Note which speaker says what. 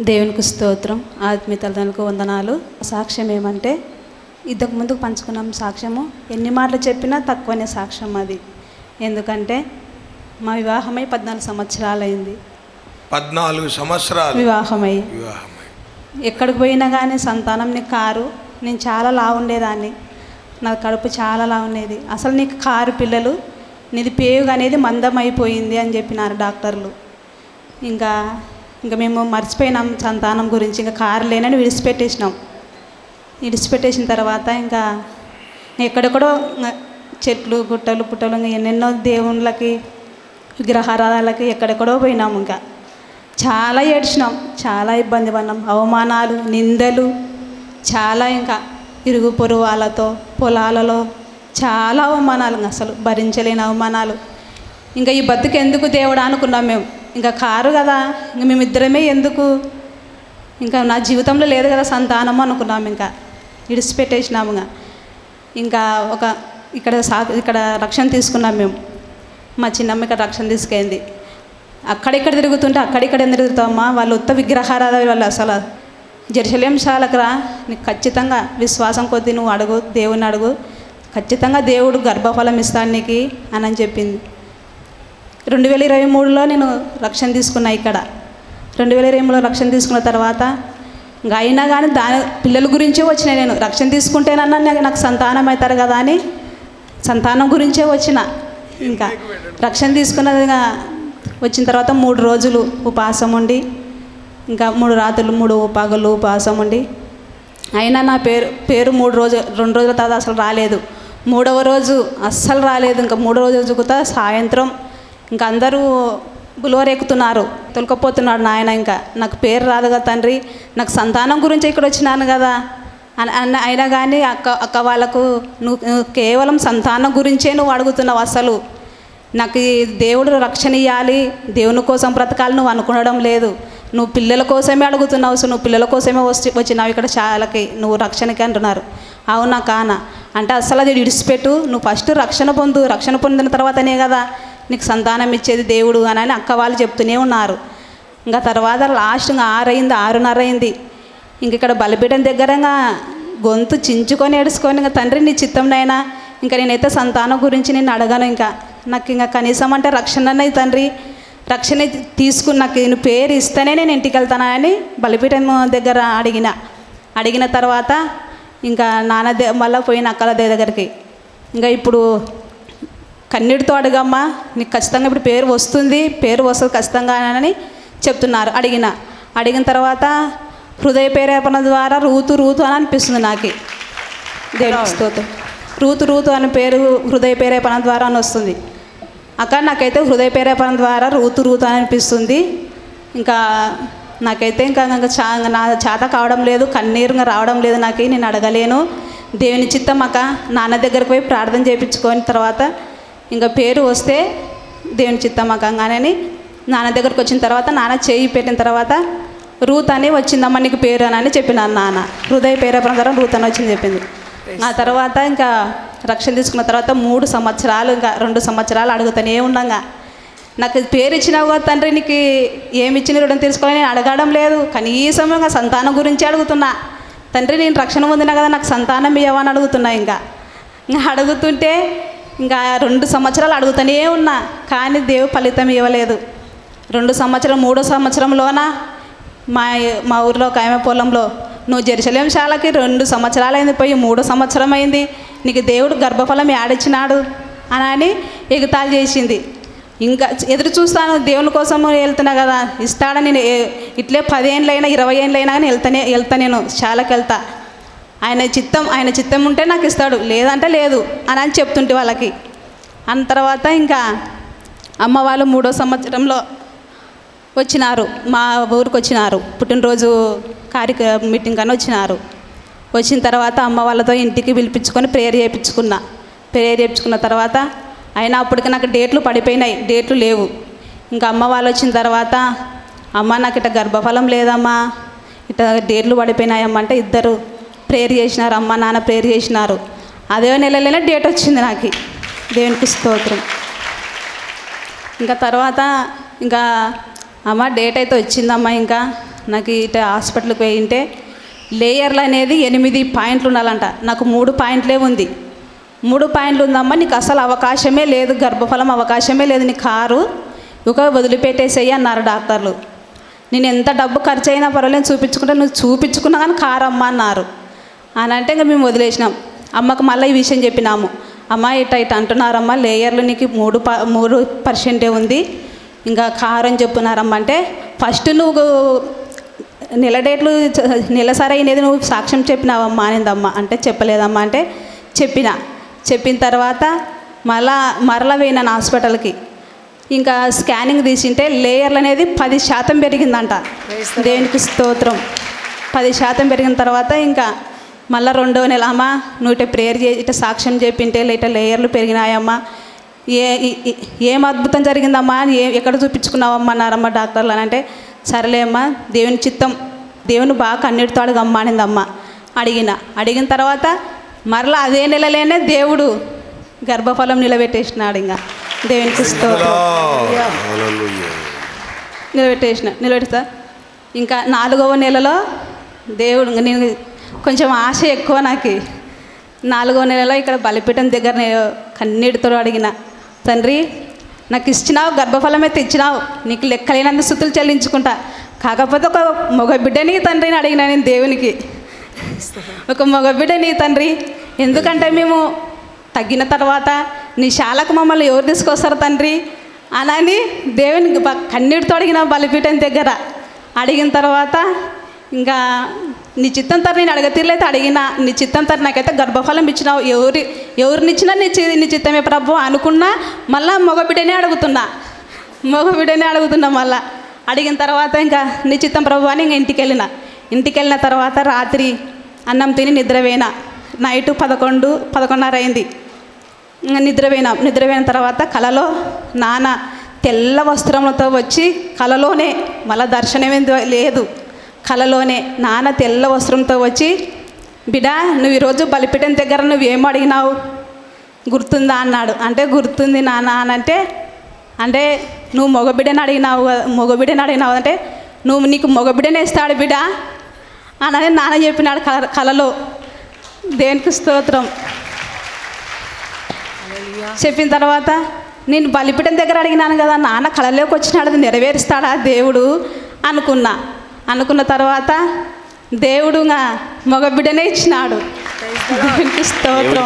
Speaker 1: దేవునికి స్తోత్రం. ఆత్మీయ తల్లిదండ్రులకు వందనాలు. సాక్ష్యం ఏమంటే ఇంతకు ముందుకు పంచుకున్నాం సాక్ష్యము. ఎన్ని మాటలు చెప్పినా తక్కువనే సాక్ష్యం అది. ఎందుకంటే మా వివాహమై 14 సంవత్సరాలు అయింది.
Speaker 2: 14 సంవత్సరాలు
Speaker 1: వివాహమై ఎక్కడికి పోయినా కానీ సంతానం నీకు కారు. నేను చాలా లావు ఉండేదాన్ని, నా కడుపు చాలా లావు ఉండేది. అసలు నీకు కారు పిల్లలు, నీది పేగు అనేది మందం అయిపోయింది అని చెప్పినారు డాక్టర్లు. ఇంకా మేము మర్చిపోయినాం సంతానం గురించి. ఇంకా కారు లేనని విడిచిపెట్టేసిన తర్వాత ఇంకా ఎక్కడెక్కడో చెట్లు గుట్టలు పుట్టలు ఇంకా ఎన్నెన్నో దేవుళ్ళకి విగ్రహారాధనలకి ఎక్కడెక్కడో పోయినాము. ఇంకా చాలా ఏడ్చినాం, చాలా ఇబ్బంది పడినాం. అవమానాలు, నిందలు చాలా. ఇంకా ఇరుగు పొరుగు వాళ్ళతో పొలాలలో చాలా అవమానాలు, అసలు భరించలేని అవమానాలు. ఇంకా ఈ బతుకు ఎందుకు దేవుడా అనుకున్నాం మేము. ఇంకా కారు కదా, ఇంకా మేమిద్దరమే ఎందుకు, ఇంకా నా జీవితంలో లేదు కదా సంతానము అనుకున్నాము. ఇంకా విడిచిపెట్టేసినాము. ఇంకా ఇక్కడ రక్షణ తీసుకున్నాం మేము. మా చిన్నమ్మ ఇక్కడ రక్షణ తీసుకెళ్ళింది. అక్కడిక్కడ తిరుగుతుంటే అక్కడిక్కడ ఎందుకు తిరుగుతామా, వాళ్ళు ఉత్త విగ్రహారాధన వాళ్ళు. అసలు జెరూసలేం శాలకు రా, నీకు ఖచ్చితంగా విశ్వాసం కొద్దీ నువ్వు అడుగు, దేవుని అడుగు, ఖచ్చితంగా దేవుడు గర్భఫలం ఇస్తాడు నీకు అని చెప్పింది. 2023లో నేను రక్షణ తీసుకున్నా. ఇక్కడ 2023లో రక్షణ తీసుకున్న తర్వాత ఇంకా అయినా కానీ పిల్లల గురించే వచ్చిన. నేను రక్షణ తీసుకుంటేనన్నా నాకు సంతానం అవుతారు కదా అని సంతానం గురించే వచ్చిన. ఇంకా రక్షణ తీసుకున్నదిగా వచ్చిన తర్వాత 3 రోజులు ఉపవాసం ఉండి, ఇంకా 3 రాత్రులు 3 పగలు ఉపవాసం ఉండి, అయినా నా పేరు 2 రోజుల తర్వాత అసలు రాలేదు. 3వ రోజు అస్సలు రాలేదు. ఇంకా 3వ రోజు కూడా సాయంత్రం ఇంకా అందరూ గులోరెక్కుతున్నారు, తొలకపోతున్నాడు నాయన. ఇంకా నాకు పేరు రాదు కదా తండ్రి, నాకు సంతానం గురించి ఇక్కడ వచ్చినాను కదా అయినా కానీ అక్క వాళ్ళకు నువ్వు కేవలం సంతానం గురించే నువ్వు అడుగుతున్నావు. అసలు నాకు ఈ దేవుడు రక్షణ ఇవ్వాలి, దేవుని కోసం బ్రతకాలి నువ్వు అనుకోవడం లేదు. నువ్వు పిల్లల కోసమే అడుగుతున్నావు. సో నువ్వు పిల్లల కోసమే వచ్చినావు ఇక్కడ చాలకి, నువ్వు రక్షణకి అంటున్నారు. అవునా కానా అంటే అసలు అది విడిచిపెట్టు, నువ్వు ఫస్ట్ రక్షణ పొందు, రక్షణ పొందిన తర్వాతనే కదా నీకు సంతానం ఇచ్చేది దేవుడు అని అక్క వాళ్ళు చెప్తూనే ఉన్నారు. ఇంకా తర్వాత లాస్ట్ 6:30 అయింది. ఇంక ఇక్కడ బలిపీఠం దగ్గరగా గొంతు చించుకొని ఏడుచుకొని, ఇంకా తండ్రి నీ చిత్తంనైనా, ఇంకా నేనైతే సంతానం గురించి నేను అడగను. నాకు ఇంకా కనీసం అంటే రక్షణ తండ్రి, రక్షణ తీసుకుని నాకు నేను పేరు ఇస్తేనే నేను ఇంటికి వెళ్తానని బలిపీఠం దగ్గర అడిగిన తర్వాత ఇంకా నాన్న మళ్ళీ పోయిన అక్కల దగ్గరికి, ఇంకా ఇప్పుడు కన్నీటితో అడగమ్మా, నీకు ఖచ్చితంగా ఇప్పుడు పేరు వస్తుంది ఖచ్చితంగా అని చెప్తున్నారు. అడిగిన తర్వాత హృదయ ప్రేరేపణ ద్వారా రూతు అని అనిపిస్తుంది నాకు. దేవునికి స్తోత్రం. రూతు అనే పేరు హృదయ ప్రేరేపణ ద్వారా అని వస్తుంది. అక్కడ నాకైతే హృదయ ప్రేరేపణ ద్వారా రూతు అని అనిపిస్తుంది. ఇంకా నాకైతే ఇంకా నా చేత కావడం లేదు, కన్నీరు రావడం లేదు నాకు. నేను అడగలేను. దేవుని చిత్తం అక్క, నాన్న దగ్గరకు పోయి ప్రార్థన చేయించుకొని తర్వాత ఇంకా పేరు వస్తే దేవుని చిత్తం అక్కగానే నాన్న దగ్గరకు వచ్చిన తర్వాత నాన్న చేయి పెట్టిన తర్వాత రూత్ అని వచ్చిందమ్మ నీకు పేరు అని చెప్పినాను. నాన్న హృదయ ప్రేరేపణ ద్వారా రూత్ అని వచ్చింది చెప్పింది. ఆ తర్వాత ఇంకా రక్షణ తీసుకున్న తర్వాత 3 సంవత్సరాలు, ఇంకా 2 సంవత్సరాలు అడుగుతూనే ఉండగా, నాకు పేరు ఇచ్చినావు కదా తండ్రి, నీకు ఏమి ఇచ్చిన రుణం తెలుసుకోవాలి నేను అడగడం లేదు. కనీసం ఇంకా సంతానం గురించి అడుగుతున్నా. తండ్రి నేను రక్షణ పొందినా కదా, నాకు సంతానం ఇవ్వని అడుగుతున్నా. ఇంకా అడుగుతుంటే ఇంకా 2 సంవత్సరాలు అడుగుతూనే ఉన్నా, కానీ దేవుడు ఫలితం ఇవ్వలేదు. 2 సంవత్సరం 3వ సంవత్సరంలోన మా ఊరిలో కాయమ పొలంలో, నువ్వు జెరూసలేం శాలకి 2 సంవత్సరాలు అయింది పోయి 3వ సంవత్సరం అయింది, నీకు దేవుడు గర్భఫలం యాడిచ్చినాడు అని ఎగతాళి చేసింది. ఇంకా ఎదురు చూస్తాను, దేవుని కోసం వెళ్తున్నా కదా, ఇస్తాడని నేను ఇట్లే 10 ఏళ్ళైనా 20 ఏళ్ళైనా కానీ వెళ్తా నేను శాలకి వెళ్తా. ఆయన చిత్తం ఉంటే నాకు ఇస్తాడు, లేదంటే లేదు అని చెప్తుంటే వాళ్ళకి. అన్న తర్వాత ఇంకా అమ్మ వాళ్ళు 3వ సంవత్సరంలో వచ్చినారు, మా ఊరికి వచ్చినారు. పుట్టినరోజు మీటింగ్ అని వచ్చిన తర్వాత అమ్మ వాళ్ళతో ఇంటికి పిలిపించుకొని ప్రేయర్ చేయించుకున్న తర్వాత అయినా అప్పటికి నాకు డేట్లు పడిపోయినాయి, డేట్లు లేవు. ఇంకా అమ్మ వాళ్ళు వచ్చిన తర్వాత, అమ్మ నాకు ఇట్లా గర్భఫలం లేదమ్మా, ఇట్లా డేట్లు పడిపోయినాయమ్మ అంటే ఇద్దరు ప్రేయర్ చేసినారు, అమ్మ నాన్న ప్రేయర్ చేసినారు. అదే నెలలోనే డేట్ వచ్చింది నాకు. దేవునికి స్తోత్రం. ఇంకా తర్వాత ఇంకా అమ్మ డేట్ అయితే వచ్చిందమ్మా, ఇంకా నాకు ఇట హాస్పిటల్కి పోయింటే లేయర్లు అనేది 8 పాయింట్లు ఉండాలంట. నాకు 3 పాయింట్లే ఉంది. 3 పాయింట్లు ఉందమ్మా, నీకు అసలు అవకాశమే లేదు, గర్భఫలం అవకాశమే లేదు, నీ కారు ఒక వదిలిపెట్టేసేయి అన్నారు డాక్టర్లు. నేను ఎంత డబ్బు ఖర్చు అయినా పర్వాలేదు చూపించుకుంటే, నువ్వు చూపించుకున్నా కానీ కారు అమ్మ అన్నారు. అని అంటే ఇంకా మేము వదిలేసినాం. అమ్మకు మళ్ళీ ఈ విషయం చెప్పినాము. అమ్మ ఇట్ట అంటున్నారమ్మా, లేయర్లు నీకు 3% ఉంది, ఇంకా కారు అని చెప్తున్నారమ్మ. అంటే ఫస్ట్ నువ్వు నెల సరి అయినది నువ్వు సాక్ష్యం చెప్పినావమ్మా అనిందమ్మ. అంటే చెప్పలేదమ్మా అంటే చెప్పిన తర్వాత మరలా పోయినాను హాస్పిటల్కి. ఇంకా స్కానింగ్ తీసింటే లేయర్లు అనేది 10% పెరిగిందంట. దేవునికి స్తోత్రం. 10% పెరిగిన తర్వాత ఇంకా మళ్ళీ 2వ నెల, అమ్మ నువ్వు ఇట్లా ప్రేయర్ ఇట్లా సాక్ష్యం చెప్పింటే ఇట్లా లేయర్లు పెరిగినాయమ్మా, ఏం అద్భుతం జరిగిందమ్మా, ఎక్కడ చూపించుకున్నావమ్మా అన్నారమ్మ డాక్టర్లు. అని అంటే సరేలే అమ్మా, దేవుని చిత్తం, దేవుని బాగా కన్నీటితో అడగమ్మా అనిందమ్మ. అడిగిన తర్వాత మరలా అదే నెలలోనే దేవుడు గర్భఫలం నిలబెట్టేసినాడు. ఇంకా దేవునికి స్తోత్రం. నిలబెట్టేస్తా. ఇంకా 4వ నెలలో దేవుడు, నేను కొంచెం ఆశ ఎక్కువ నాకు. 4వ నెలలో ఇక్కడ బలిపీఠం దగ్గర నేను కన్నీటితో అడిగిన, తండ్రి నాకు ఇచ్చినావు, గర్భఫలమే తెచ్చినావు, నీకు లెక్కలేనంత స్తుతులు చెల్లించుకుంటా, కాకపోతే ఒక మగ బిడ్డని తండ్రిని అడిగినా నేను దేవునికి, ఒక మగ బిడ్డని తండ్రి, ఎందుకంటే మేము తగ్గిన తర్వాత నీ శాలకు మమ్మల్ని ఎవరు తీసుకొస్తారు తండ్రి అని దేవునికి కన్నీటితో అడిగిన బలిపీఠం దగ్గర. అడిగిన తర్వాత ఇంకా నీ చిత్తం తర నేను అడగతీరలేదు అడిగినా, నీ చిత్తం తర నాకైతే గర్భఫలం ఇచ్చినావు, ఎవరినిచ్చినా నీ చిత్తమే ప్రభు అనుకున్నా. మళ్ళీ మగబిడ్డనే అడుగుతున్నా మళ్ళీ. అడిగిన తర్వాత ఇంకా నీ చిత్తం ప్రభు అని ఇంకా ఇంటికి వెళ్ళిన తర్వాత రాత్రి అన్నం తిని నిద్రపోయినా. నైటు 11:30 అయింది. నిద్రపోయిన తర్వాత కలలో నాన్న తెల్ల వస్త్రములతో వచ్చి, కలలోనే, మళ్ళీ దర్శనమే లేదు, కలలోనే నాన్న తెల్ల వస్త్రంతో వచ్చి, బిడ్డ నువ్వు ఈరోజు బలిపీఠం దగ్గర నువ్వేం అడిగినావు గుర్తుందా అన్నాడు. అంటే గుర్తుంది నాన్న అని అంటే నువ్వు మగబిడ్డని అడిగినావు అంటే నీకు మగబిడ్డనే ఇస్తాడు బిడ్డ అని నాన్న చెప్పినాడు కలలో. దేవునికి స్తోత్రం. చెప్పిన తర్వాత నేను బలిపీఠం దగ్గర అడిగినాను కదా, నాన్న కళలోకి వచ్చినాడు, అది నెరవేరుస్తాడా దేవుడు అనుకున్న తర్వాత దేవుడు మగబిడ్డనే ఇచ్చినాడు. దేవునికి స్తోత్రం.